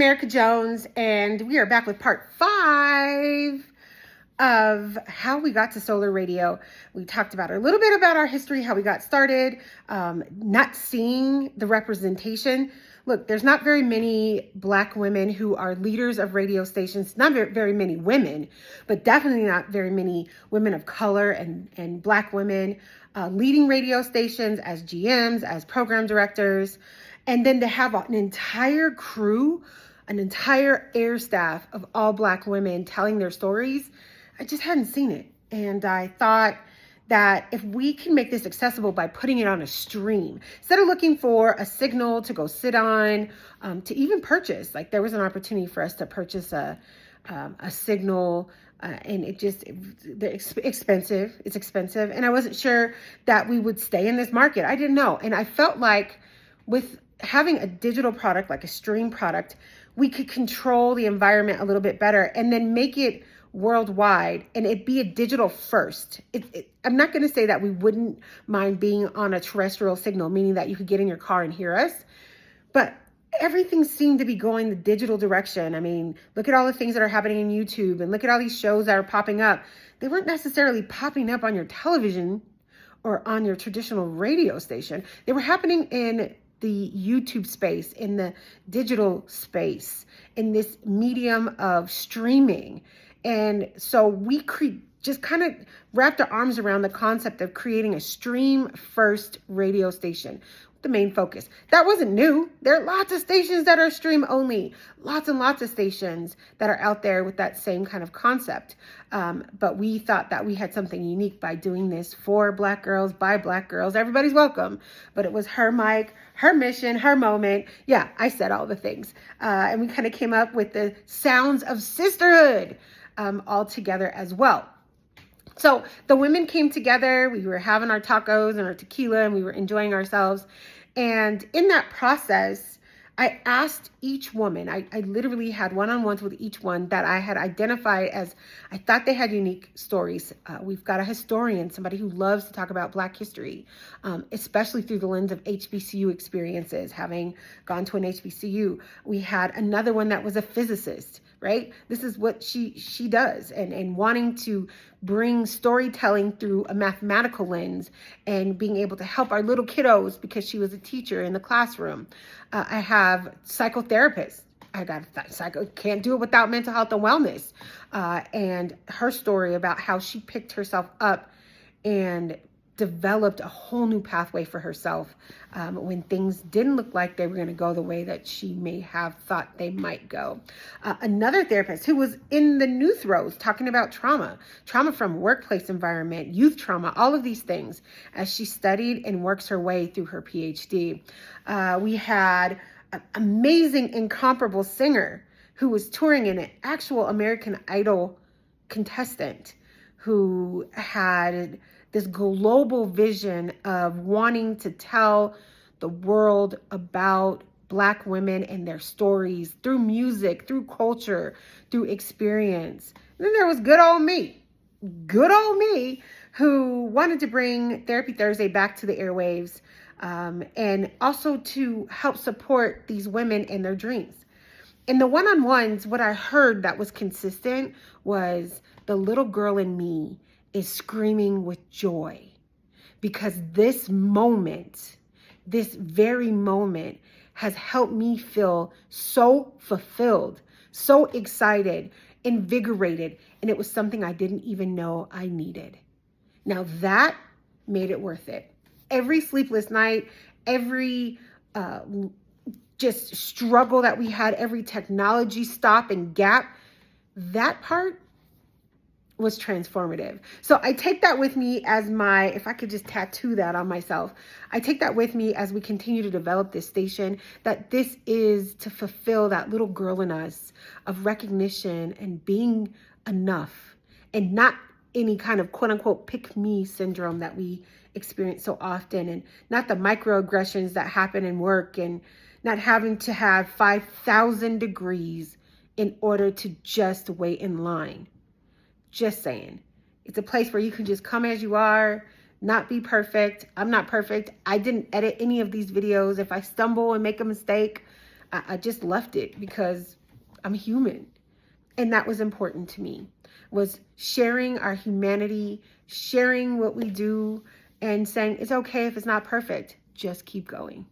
America Jones, and we are back with part 5 of how we got to Soulher Radio. We talked about a little bit about our history, how we got started, not seeing the representation. Look, there's not very many Black women who are leaders of radio stations, not very many women, but definitely not very many women of color and Black women leading radio stations as GMs, as program directors. And then to have an entire crew, an entire air staff of all Black women telling their stories, I just hadn't seen it. And I thought that if we can make this accessible by putting it on a stream, instead of looking for a signal to go sit on, to even purchase, like there was an opportunity for us to purchase a signal, and they're expensive. It's expensive. And I wasn't sure that we would stay in this market. I didn't know. And I felt like with having a digital product, like a stream product, we could control the environment a little bit better and then make it worldwide and it be a digital first. I'm not going to say that we wouldn't mind being on a terrestrial signal, meaning that you could get in your car and hear us, but everything seemed to be going the digital direction. I mean, look at all the things that are happening in YouTube and look at all these shows that are popping up. They weren't necessarily popping up on your television or on your traditional radio station. They were happening in the YouTube space, in the digital space, in this medium of streaming. And so we just kind of wrapped our arms around the concept of creating a stream first radio station. The main focus. That wasn't new. There are lots of stations that are stream only, lots and lots of stations that are out there with that same kind of concept. But we thought that we had something unique by doing this for Black girls, by Black girls. Everybody's welcome. But it was her mic, her mission, her moment. Yeah, I said all the things. And we kind of came up with the sounds of sisterhood all together as well. So the women came together, we were having our tacos and our tequila and we were enjoying ourselves. And in that process, I asked each woman, I literally had one-on-ones with each one that I had identified as, I thought they had unique stories. We've got a historian, somebody who loves to talk about Black history, especially through the lens of HBCU experiences, having gone to an HBCU. We had another one that was a physicist, right? This is what she does, and wanting to bring storytelling through a mathematical lens and being able to help our little kiddos because she was a teacher in the classroom. I have psychotherapists. I got can't do it without mental health and wellness. And her story about how she picked herself up and developed a whole new pathway for herself when things didn't look like they were going to go the way that she may have thought they might go. Another therapist who was in the new throes talking about trauma from workplace environment, youth trauma, all of these things as she studied and works her way through her PhD. We had an amazing, incomparable singer who was touring an actual American Idol contestant who had this global vision of wanting to tell the world about Black women and their stories through music, through culture, through experience. And then there was good old me, who wanted to bring Therapy Thursday back to the airwaves, and also to help support these women in their dreams. In the one-on-ones, what I heard that was consistent was the little girl in me is screaming with joy because this very moment has helped me feel so fulfilled, so excited, invigorated, and it was something I didn't even know I needed. Now that made it worth it. Every sleepless night, every just struggle that we had, every technology stop and gap, that part was transformative. So I take that with me as if I could just tattoo that on myself, I take that with me as we continue to develop this station, that this is to fulfill that little girl in us of recognition and being enough and not any kind of quote unquote pick me syndrome that we experience so often, and not the microaggressions that happen in work and not having to have 5,000 degrees in order to just wait in line. Just saying. It's a place where you can just come as you are, not be perfect. I'm not perfect. I didn't edit any of these videos. If I stumble and make a mistake, I just left it because I'm human. And that was important to me, was sharing our humanity, sharing what we do, and saying it's okay if it's not perfect, just keep going.